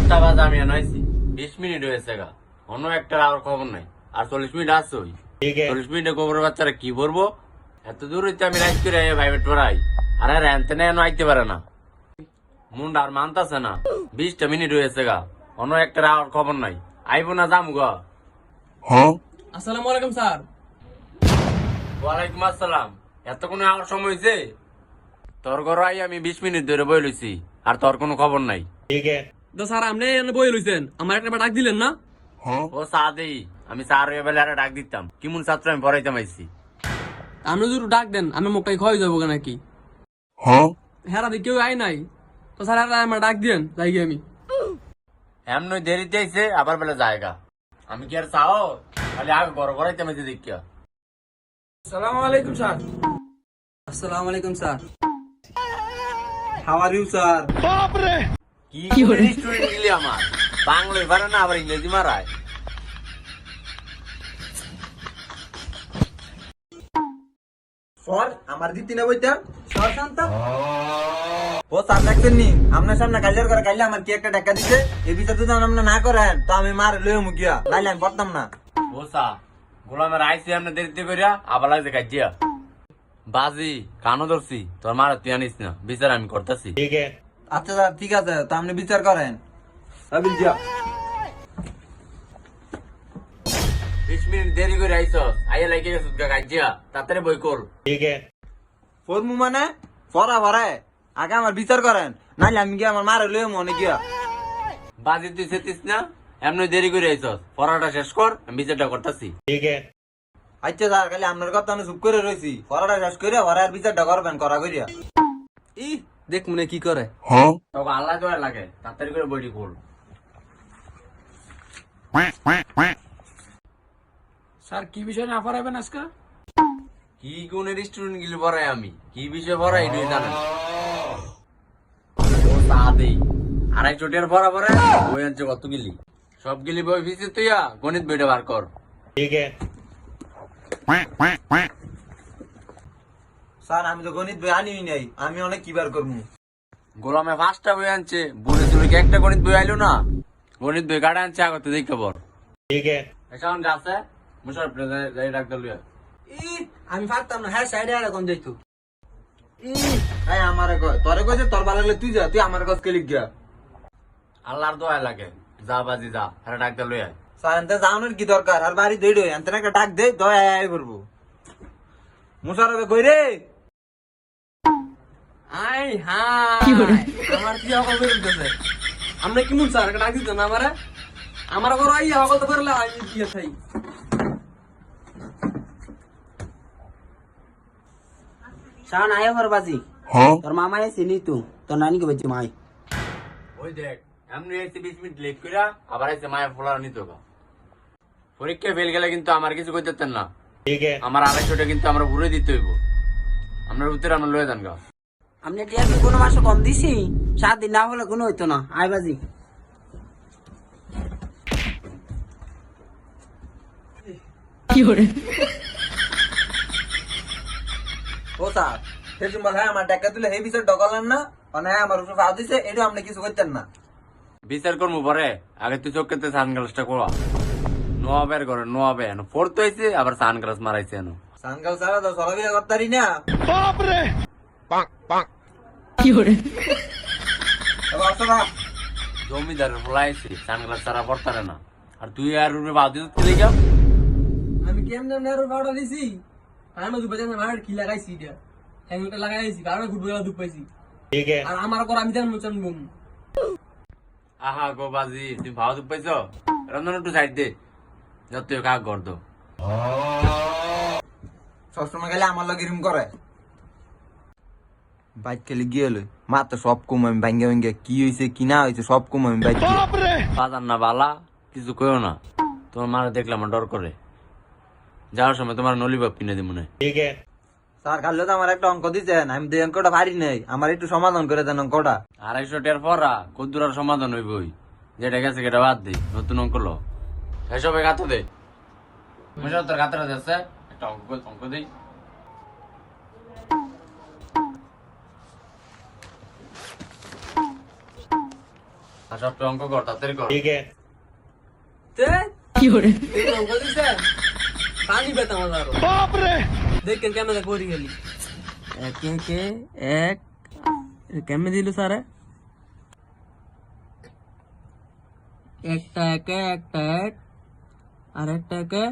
5টা বাজে আমি আনাইছি, 20 মিনিট হয়েছে গা, অন্য একটা আর খবর নাই। আর 40 মিনিট আছে, ওই 40 মিনিটে গোবর বাচ্চারা কি করবো? এত দূর হইতে আমি রাইড করে প্রাইভেট পড়াই, আর রেন্তে নেন আইতে পারে না, মুন্ডা আর মানতাছে না। 20টা মিনিট হয়েছে গা, অন্য একটা আর খবর নাই, আইবো না যাম গা। আসসালামু আলাইকুম স্যার। ওয়ালাইকুম আসসালাম। এতক্ষণ আমার সময় হয়েছে? তোর ঘর আই আমি 20 মিনিট ধরে বই লইছি, আর তোর কোনো খবর নাই। তো স্যার আপনি এনে বই লইছেন, আমার একটা ডাক দিলেন না? ও চা দেই, আমি চার হয়ে বেলা ডাক দিতাম, কেমন ছাত্র আমি পড়াইতাম আইছি। আপনি যদি ডাক দেন আমি মুখটাই খয় যাবো নাকি? হেরা দি কেউ আই নাই তো স্যার আমার ডাক দিয়েন যাই গিয়ে আমি। এমন দেরিতে আইছে, আবার বেলা জায়গা আমি কি আর চাও? খালি আগে বড় করাইতাম আইছি দেখিয়া। আসসালামু আলাইকুম স্যার। আসসালামু আলাইকুম sir. How are you sir? কি স্টুডেন্ট গেলি আমার, বাংলায় পারে না, আবার ইংরেজি মারায়। স্যার আমার দিতি না বইতা স্যার শান্ত ও স্যার দেখছেন নি আপনার সামনে কালিয়ার করে কাইলে আমার কি একটা টাকা দিছে এই বিচার যদি আপনি না করেন তো আমি মার লয়ে মুখিয়া নাইলে আমি পড়তাম না। বসা গোলামের আইসি আমরা দেরিতে করিয়া আবার লাগছে কাজিয়া বাজি কানো ধরছি, তোর মার তুই আনিস না, বিচার আমি করতেছি। আচ্ছা স্যার ঠিক আছে তো আপনি বিচার করেন। আবিল জিয়া 20 মিনিট দেরি করে আইস, আইয়া লাগে গেছিস কাজিয়া, তাড়াতাড়ি বই কর। ফরমু মানে ফরা ফরায় আগে আমার বিচার করেন নাইলে আমি গিয়ে আমার মারে লয়ে মনে গিয়া। বাজি তুই সেতিস না, এমনি দেরি করে আইস, পড়াটা শেষ কর, আমি বিচারটা করতেছি। আচ্ছা স্যার খালি আপনার কথা আমি চুপ করে রয়েছি, পড়াটা শেষ করে ওরা আর বিচারটা করবেন করা করিয়া। ই দেখ মনে কি করে। তোকে আল্লাহ দোয়া লাগে, তাড়াতাড়ি করে বইটি কর। স্যার কি বিষয় না পড়াবেন আজকে? কি গুণের স্টুডেন্ট গিলি পড়াই আমি, কি বিষয় পড়াই এটাই জানেন। ও চা দেই, 250 টাকার পড়া পড়ে বই আনছে কত গিলি, সব গিলি বই ফিসে তুইয়া গণিত বইটা বার কর। স্যার আমি তো গণিত বই আনিই নাই, আমি অনেক কিবার করবো। গোলামে 5টা বই আনছে, বুড়ে চুলে কি একটা গণিত বই আইলো না, গণিত বই কাটা আনছে আগতে দেখতে পর। এখন যাচ্ছে মুশারফ যাই ডাক্তার লইয়া। আমি পারতাম না, হ্যাঁ সাইডে আর এখন যাইতো। আমার কয় তোরে কয় যে তোর ভালো লাগলে তুই যা, তুই আমার কাছে কে লিখ গিয়া। আল্লাহর দোয়া লাগে, যা বাজি যা, হ্যাঁ ডাক্তার লইয়া। স্যার এনতে যাওয়ানোর কি দরকার, আর বাড়ি দইড এনতে একটা ডাক দে দয়া আয় করবো। মুশারফে কই রে? আই হ্যাঁ আমার কি অকল বেরোতেছে। আমরা কি মুন স্যার একটা ডাক দিতেন আমারে, আমার ঘর আইয়া অকল তো বেরোলে আমি দিয়ে থাই। শান আয়া বাজি তোর মামা এসে নি তো তোর নানি কে বলছি মাই ওই দেখ এমনি এসে 20 মিনিট লেট কইরা আবার এসে মায়ের ফোলা নিত গা। পরীক্ষা ফেল গেলে কিন্তু আমার কিছু কইতেন না, আমার 250 কিন্তু আমরা ঘুরে দিতে হইব, আমরা উত্তর আমরা লয়ে যান গা। আপনি টিয়া কি কোনো মাসে কম দিছি? 7 দিন না হলে কোনো হইতো না। আয় বাজি ও স্যার সে সময় হ্যাঁ আমার টাকা দিলে এই বিচার ডকালেন না, মানে হ্যাঁ আমার উপর ফাও দিছে এটা আপনি কিছু করতেন না। বিচার করবো পরে, আগে তুই চোখেতে সানগ্লাসটা করা নোয়াবের ঘরে নোয়াবে পড়তে হয়েছে, আবার সানগ্লাস মারাইছে এনো সানকাল সারা তো চলাফেরা করতারি না। জমিদারের ফোলাইছে, সানগ্লাস ছাড়া পড়তারে না, আর তুই আর রুমে বাদি তুলে যাও। আমি কেমন নেরো পাউডার দিছি, আমি দুপে জানা মার কি লাগাইছি এটা, হ্যাঙ্গটা লাগাইছি কারণে গুড বেলা দুপ পাইছি। আর আমার কর আমি জান মুচন বুম। আহা গো বাজি, তুমি ভাও দুপ পাইছ, রন্ধন একটু সাইড দে, যত কাক গর্দ সবসময় গেলে আমার লগে রুম করে বাইক খেলে গিয়ে মা তো সব কম আমি ভাঙ্গে ভাঙ্গে কি হয়েছে কি না হয়েছে সব কম আমি বাইক বাজার না বালা কিছু কইও না, তোমার মারা দেখলাম আমার ডর করে, যাওয়ার সময় তোমার নলিবাব কিনে দিব মনে। স্যার কাল তো আমার একটা অঙ্ক দিচ্ছেন, আমি তো অঙ্কটা পারি নাই, আমার একটু সমাধান করে দেন অঙ্কটা। 250 টাকার পরা কদ্দুর আর সমাধান হইবই, যেটা গেছে সেটা বাদ দে, নতুন অঙ্ক লো এসবে গাতো দে। মুশারফ তোর গাতরা যাচ্ছে, একটা অঙ্ক দেই। আর সব অঙ্ক কর তাড়াতাড়ি কর তে এই অঙ্ক দিছে পানি বেতা মজা আরো দেখেন কেমন করি গেলি এক একে এক কেমনে দিল স্যার একটা একে একটা এক আর একটা একে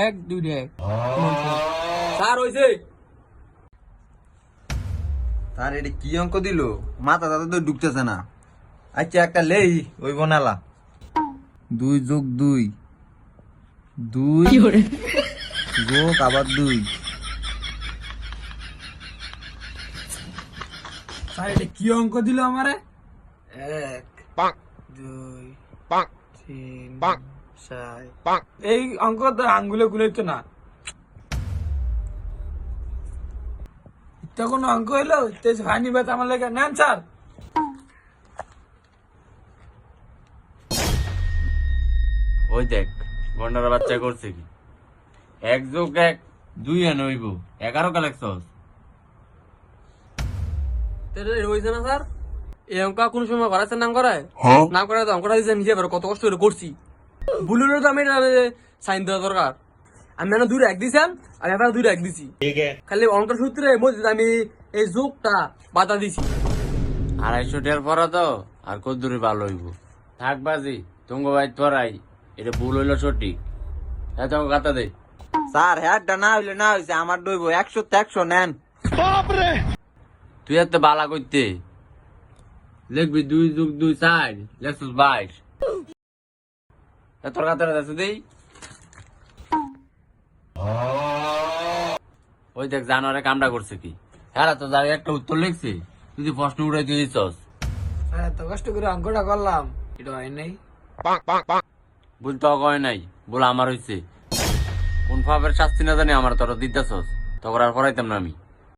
এক দুইটা এক স্যার হইছে তার এটা কি অঙ্ক দিল মাথা তাতে তো ঢুকতেছে না আচ্ছা একটা লেই ওই বনালা 2 যোগ 2 2 যোগ আবার 2 স্যার এটা কি অঙ্ক দিল আমারে এক দুই তিন চার এই অঙ্ক তো আঙ্গুলে গুলাইতো না তখন অঙ্ক হইলো তেজ ভানি বাত আমার লেগে নেন স্যার ওই দেখ গন্ডার বাচ্চা করছে কি 1 যোগ 1 2 এনে হইব 11 কা লেখছস হয়েছে না স্যার এই অঙ্ক কোন সময় করাচ্ছেন নাম করায় নাম করায় তো অঙ্কটা দিয়েছে নিজে কত কষ্ট করে করছি ভুল হলে তো আমি সাইন দেওয়া দরকার আমি না দুটো এক দিছিলাম আর এবার দুটো এক দিছি খালি অঙ্ক সূত্রে মধ্যে আমি এই যোগটা বাধা দিছি 250 টাকার পরা তো আর কত দূরে ভালো হইব থাক বাজি তুঙ্গ ভাই তোরাই এটা ভুল হইলো সঠিক এত কথা দে স্যার হ্যাঁটা না হইলে না হইছে আমার দইব 100 তে 100 নেন তুই এত বালা করতে লিখবি 2 যোগ 2 4 লেখছিস 22 তোর কাতারে আছে দেই ওই দেখ জানোয়ারে কামটা করছে কি হ্যাঁ তো যাই একটা উত্তর লিখছি তুই প্রশ্ন উড়াই দিয়ে দিছস এত কষ্ট করে অঙ্কটা করলাম এটা হয় নাই ভুল তো কয় নাই ভুল আমার হইছে কোন ভাবের শাস্তি না জানি আমার তোরা দিতেছস তখন আর পড়াইতাম না আমি